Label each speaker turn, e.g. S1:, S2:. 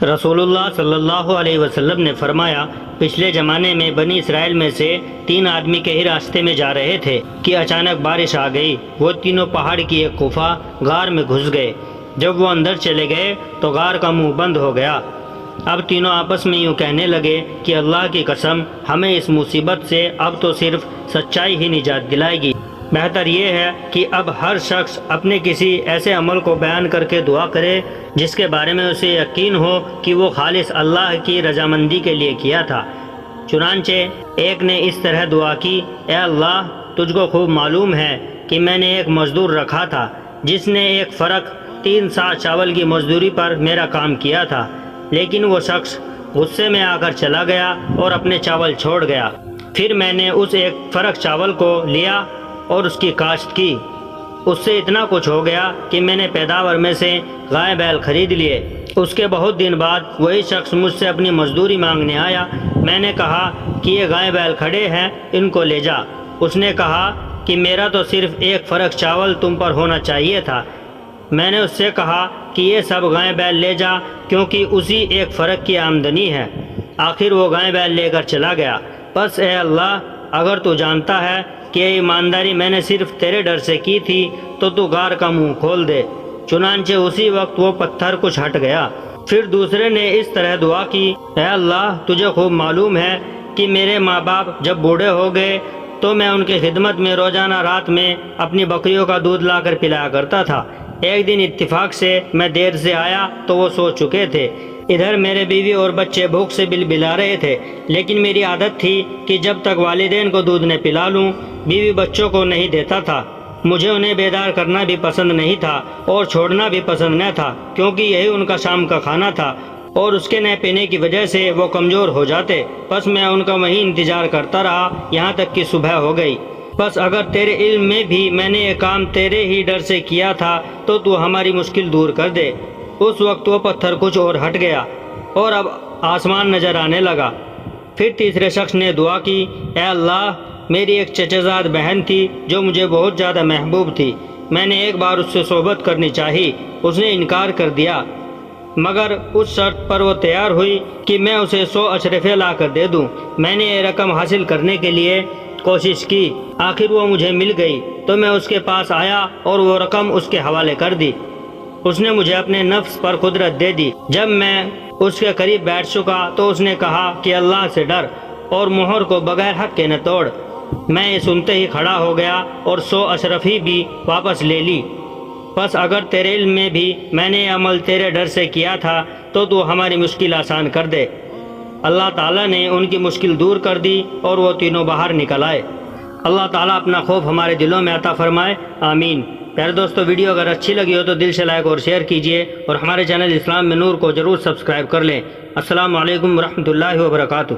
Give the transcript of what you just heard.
S1: رسول اللہ صلی اللہ علیہ وسلم نے فرمایا، پچھلے زمانے میں بنی اسرائیل میں سے 3 آدمی کہیں راستے میں جا رہے تھے کہ اچانک بارش آ گئی۔ وہ تینوں پہاڑ کی ایک غفا غار میں گھس گئے۔ جب وہ اندر چلے گئے تو غار کا منہ بند ہو گیا۔ اب تینوں آپس میں یوں کہنے لگے کہ اللہ کی قسم، ہمیں اس مصیبت سے اب تو صرف سچائی ہی نجات دلائے گی۔ بہتر یہ ہے کہ اب ہر شخص اپنے کسی ایسے عمل کو بیان کر کے دعا کرے جس کے بارے میں اسے یقین ہو کہ وہ خالص اللہ کی رضامندی کے لیے کیا تھا۔ چنانچہ ایک نے اس طرح دعا کی، اے اللہ، تجھ کو خوب معلوم ہے کہ میں نے ایک مزدور رکھا تھا جس نے 1 فرق 3 سا چاول کی مزدوری پر میرا کام کیا تھا، لیکن وہ شخص غصے میں آ کر چلا گیا اور اپنے چاول چھوڑ گیا۔ پھر میں نے اس 1 فرق چاول کو لیا اور اس کی کاشت کی۔ اس سے اتنا کچھ ہو گیا کہ میں نے پیداوار میں سے گائے بیل خرید لیے۔ اس کے بہت دن بعد وہی شخص مجھ سے اپنی مزدوری مانگنے آیا۔ میں نے کہا کہ یہ گائے بیل کھڑے ہیں، ان کو لے جا۔ اس نے کہا کہ میرا تو صرف 1 فرق چاول تم پر ہونا چاہیے تھا۔ میں نے اس سے کہا کہ یہ سب گائے بیل لے جا، کیونکہ اسی 1 فرق کی آمدنی ہے۔ آخر وہ گائے بیل لے کر چلا گیا۔ بس اے اللہ، اگر تو جانتا ہے کہ یہ ایمانداری میں نے صرف تیرے ڈر سے کی تھی تو غار کا منہ کھول دے۔ چنانچہ اسی وقت وہ پتھر کچھ ہٹ گیا۔ پھر دوسرے نے اس طرح دعا کی، اے اللہ، تجھے خوب معلوم ہے کہ میرے ماں باپ جب بوڑھے ہو گئے تو میں ان کی خدمت میں روزانہ رات میں اپنی بکریوں کا دودھ لا کر پلایا کرتا تھا۔ ایک دن اتفاق سے میں دیر سے آیا تو وہ سو چکے تھے۔ ادھر میرے بیوی اور بچے بھوک سے بلبلا رہے تھے، لیکن میری عادت تھی کہ جب تک والدین کو دودھ نہ پلا لوں بیوی بچوں کو نہیں دیتا تھا۔ مجھے انہیں بیدار کرنا بھی پسند نہیں تھا اور چھوڑنا بھی پسند نہ تھا، کیونکہ یہی ان کا شام کا کھانا تھا اور اس کے نہ پینے کی وجہ سے وہ کمزور ہو جاتے۔ بس میں ان کا وہیں انتظار کرتا رہا یہاں تک کہ صبح ہو گئی۔ بس اگر تیرے علم میں بھی میں نے یہ کام تیرے ہی ڈر سے کیا تھا تو ہماری مشکل دور کر دے۔ اس وقت وہ پتھر کچھ اور ہٹ گیا اور اب آسمان نظر آنے لگا۔ پھر تیسرے شخص نے دعا کی، اے اللہ، میری ایک چچا زاد بہن تھی جو مجھے بہت زیادہ محبوب تھی۔ میں نے ایک بار اس سے صحبت کرنی چاہی، اس نے انکار کر دیا، مگر اس شرط پر وہ تیار ہوئی کہ میں اسے 100 اشرفے لا کر دے دوں۔ میں نے یہ رقم حاصل کرنے کے لیے کوشش کی۔ آخر وہ مجھے مل گئی تو میں اس کے پاس آیا اور وہ رقم اس کے حوالے کر دی۔ اس نے مجھے اپنے نفس پر قدرت دے دی۔ جب میں اس کے قریب بیٹھ چکا تو اس نے کہا کہ اللہ سے ڈر اور مہر کو بغیر حق کے نہ توڑ۔ میں یہ سنتے ہی کھڑا ہو گیا اور 100 اشرفی بھی واپس لے لی۔ بس اگر تیرے علم میں بھی میں نے یہ عمل تیرے ڈر سے کیا تھا تو ہماری مشکل آسان کر دے۔ اللہ تعالیٰ نے ان کی مشکل دور کر دی اور وہ تینوں باہر نکل آئے۔ اللہ تعالیٰ اپنا خوف ہمارے دلوں میں عطا فرمائے، آمین۔ پیارے دوستو، ویڈیو اگر اچھی لگی ہو تو دل سے لائک اور شیئر کیجئے اور ہمارے چینل اسلام میں نور کو ضرور سبسکرائب کر لیں۔ السلام علیکم ورحمۃ اللہ وبرکاتہ۔